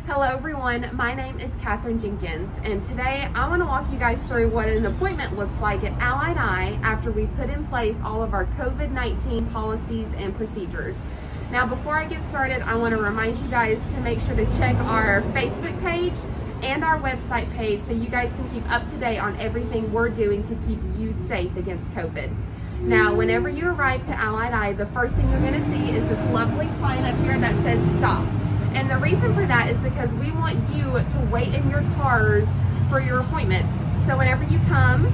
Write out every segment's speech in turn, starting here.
Hello everyone, my name is Catherine Jenkins, and today I want to walk you guys through what an appointment looks like at Allied Eye after we put in place all of our COVID-19 policies and procedures. Now before I get started, I want to remind you guys to make sure to check our Facebook page and our website page so you guys can keep up to date on everything we're doing to keep you safe against COVID. Now, whenever you arrive to Allied Eye, the first thing you're going to see is this lovely sign up here that says stop. And the reason for that is because we want you to wait in your cars for your appointment. So whenever you come,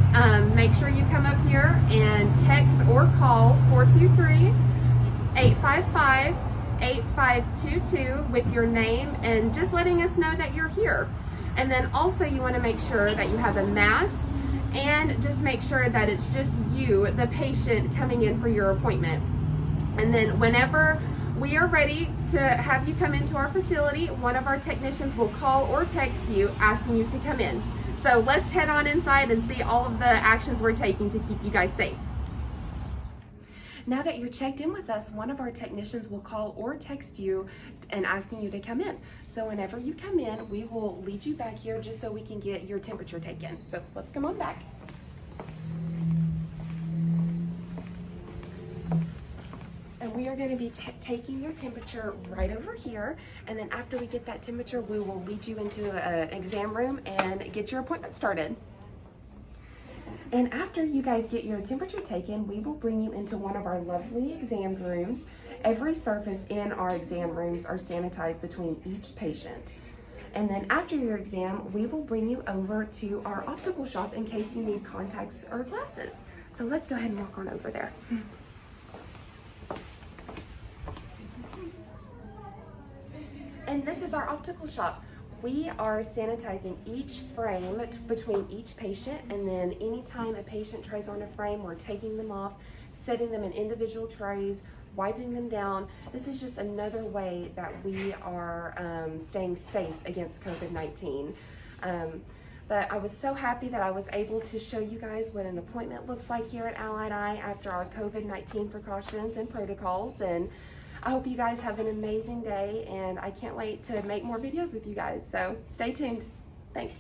make sure you come up here and text or call 423-855-8522 with your name and just letting us know that you're here. And then also you want to make sure that you have a mask and just make sure that it's just you, the patient, coming in for your appointment. And then whenever we are ready to have you come into our facility, one of our technicians will call or text you asking you to come in. So let's head on inside and see all of the actions we're taking to keep you guys safe. Now that you're checked in with us, one of our technicians will call or text you and asking you to come in. So whenever you come in, we will lead you back here just so we can get your temperature taken. So let's come on back. And we are going to be taking your temperature right over here, and then after we get that temperature, we will lead you into an exam room and get your appointment started. And after you guys get your temperature taken, we will bring you into one of our lovely exam rooms. Every surface in our exam rooms are sanitized between each patient. And then after your exam, we will bring you over to our optical shop in case you need contacts or glasses. So let's go ahead and walk on over there. And this is our optical shop. We are sanitizing each frame between each patient, and then anytime a patient tries on a frame, we're taking them off, setting them in individual trays, wiping them down. This is just another way that we are staying safe against COVID-19. But I was so happy that I was able to show you guys what an appointment looks like here at Allied Eye after our COVID-19 precautions and protocols. And I hope you guys have an amazing day, and I can't wait to make more videos with you guys. So stay tuned. Thanks.